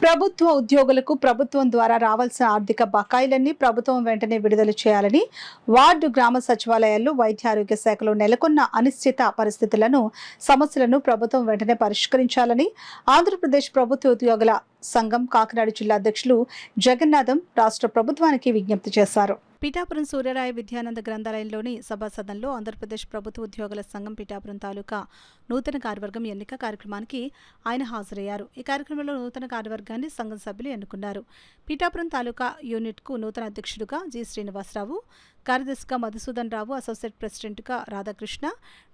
ప్రభుత్వ ఉద్యోగులకు ప్రభుత్వం ద్వారా రావాల్సిన ఆర్థిక బకాయిలన్నీ ప్రభుత్వం వెంటనే విడుదల చేయాలని, వార్డు గ్రామ సచివాలయాల్లో వైద్య ఆరోగ్య శాఖలో నెలకొన్న అనిశ్చిత పరిస్థితులను, సమస్యలను ప్రభుత్వం వెంటనే పరిష్కరించాలని ఆంధ్రప్రదేశ్ ప్రభుత్వ ఉద్యోగుల సంఘం కాకినాడ జిల్లా అధ్యక్షులు జగన్నాథం రాష్ట్ర ప్రభుత్వానికి విజ్ఞప్తి చేశారు. పిఠాపురం సూర్యరాయ విద్యానంద గ్రంథాలయంలోని సభాసదంలో ఆంధ్రప్రదేశ్ ప్రభుత్వ ఉద్యోగుల సంఘం పిఠాపురం తాలూకా నూతన కార్యవర్గం ఎన్నిక కార్యక్రమానికి ఆయన హాజరయ్యారు. ఈ కార్యక్రమంలో నూతన కార్యవర్గాన్ని సంఘం సభ్యులు ఎన్నుకున్నారు. పిఠాపురం తాలూకా యూనిట్కు నూతన అధ్యక్షుడిగా జి శ్రీనివాసరావు, కార్యదర్శిగా మధుసూదన్ రావు, అసోసియేట్ ప్రెసిడెంట్గా రాధాకృష్ణ,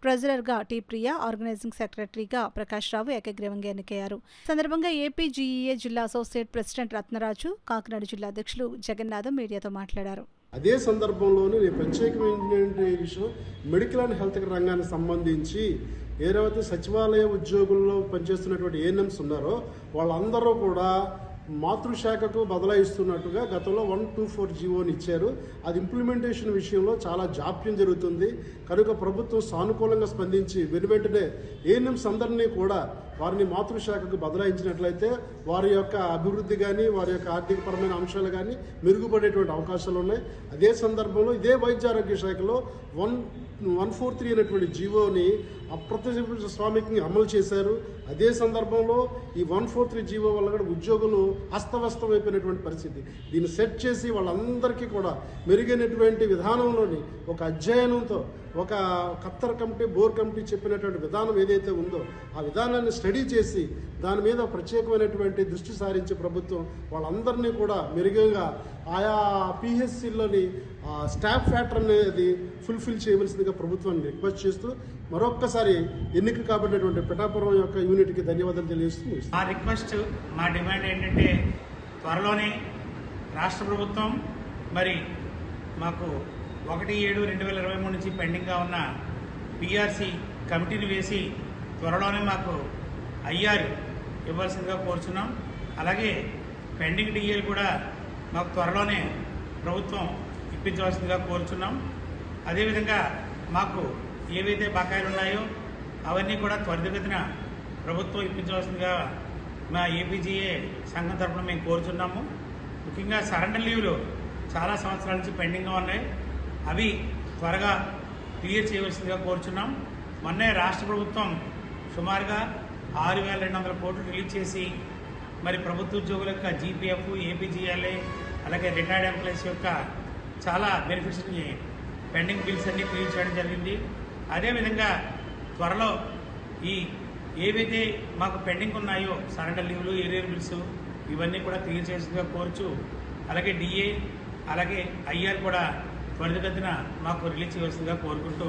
ట్రెజరర్గా టి ప్రియా, ఆర్గనైజింగ్ సెక్రటరీగా ప్రకాష్ రావు ఏకగ్రీవంగా ఎన్నికయ్యారు. సందర్భంగా ఏపీజీఈఏ జిల్లా అసోసియేట్ ప్రెసిడెంట్ రత్నరాజు, కాకినాడ జిల్లా అధ్యక్షులు జగన్నాథం మీడియాతో మాట్లాడారు. అదే సందర్భంలోనే ప్రత్యేకమైన విషయం మెడికల్ అండ్ హెల్త్ రంగానికి సంబంధించి ఏదైతే సచివాలయ ఉద్యోగుల్లో పనిచేస్తున్నటువంటి ఏఎన్ఎంస్ ఉన్నారో వాళ్ళందరూ కూడా మాతృశాఖకు బదలాయిస్తున్నట్టుగా గతంలో 124 జీవోని ఇచ్చారు. అది ఇంప్లిమెంటేషన్ విషయంలో చాలా జాప్యం జరుగుతుంది. కనుక ప్రభుత్వం సానుకూలంగా స్పందించి వెనువెంటనే ఏఎన్ఎంస్ అందరినీ కూడా వారిని మాతృశాఖకు బదలాయించినట్లయితే వారి యొక్క అభివృద్ధి కానీ వారి యొక్క ఆర్థికపరమైన అంశాలు కానీ మెరుగుపడేటువంటి అవకాశాలు ఉన్నాయి. అదే సందర్భంలో ఇదే వైద్య ఆరోగ్య శాఖలో 143 అనేటువంటి జీవోని అప్రతిస్వామికంగా అమలు చేశారు. అదే సందర్భంలో ఈ 143 జీవో వల్ల కూడా ఉద్యోగులు అస్తవ్యస్తం అయిపోయినటువంటి పరిస్థితి. దీన్ని సెట్ చేసి వాళ్ళందరికీ కూడా మెరుగైనటువంటి విధానంలోని ఒక అధ్యయనంతో ఒక ఖత్తర్ కమిటీ, బోర్ కమిటీ చెప్పినటువంటి విధానం ఏదైతే ఉందో ఆ విధానాన్ని స్టడీ చేసి దాని మీద ప్రత్యేకమైనటువంటి దృష్టి సారించి ప్రభుత్వం వాళ్ళందరినీ కూడా మెరుగంగా ఆయా పిహెచ్సిలోని స్టాఫ్ ఫ్యాక్టర్ అనేది ఫుల్ఫిల్ చేయవలసిందిగా ప్రభుత్వాన్ని రిక్వెస్ట్ చేస్తూ మరొక్కసారి ఎన్నిక కాబడినటువంటి పిఠాపురం యొక్క యూనిట్కి ధన్యవాదాలు తెలియజేస్తుంది. మా రిక్వెస్ట్, మా డిమాండ్ ఏంటంటే త్వరలోనే రాష్ట్ర ప్రభుత్వం మరి మాకు 1/7/2023 నుంచి పెండింగ్గా ఉన్న పిఆర్సి కమిటీని వేసి త్వరలోనే మాకు ఐఆర్ ఇవ్వాల్సిందిగా కోరుచున్నాం. అలాగే పెండింగ్ డిఏలు కూడా మాకు త్వరలోనే ప్రభుత్వం ఇప్పించవలసిందిగా కోరుచున్నాం. అదేవిధంగా మాకు ఏవైతే బకాయిలు ఉన్నాయో అవన్నీ కూడా త్వరితగతిన ప్రభుత్వం ఇప్పించవలసిందిగా మా ఏపీజీఏ సంఘం తరఫున మేము కోరుచున్నాము. ముఖ్యంగా సరెండర్ లీవ్లు చాలా సంవత్సరాల నుంచి పెండింగ్గా ఉన్నాయి. అవి త్వరగా క్లియర్ చేయవలసిందిగా కోరుచున్నాం. మొన్నే రాష్ట్ర ప్రభుత్వం సుమారుగా 6,200 కోట్లు రిలీజ్ చేసి మరి ప్రభుత్వ ఉద్యోగుల యొక్క జీపీఎఫ్, ఏపీజీఎల్ఏ అలాగే రిటైర్డ్ ఎంప్లాయీస్ యొక్క చాలా బెనిఫిట్స్ని పెండింగ్ బిల్స్ అన్ని క్లియర్ చేయడం జరిగింది. అదేవిధంగా త్వరలో ఈ ఏవైతే మాకు పెండింగ్ ఉన్నాయో సరెండర్ లీవ్లు, ఏరియర్ బిల్స్ ఇవన్నీ కూడా క్లియర్ చేసేందుగా కోరుచు, అలాగే డిఏ అలాగే ఐఆర్ కూడా త్వరితగతిన మాకు రిలీజ్ చేయవలసిందిగా కోరుకుంటూ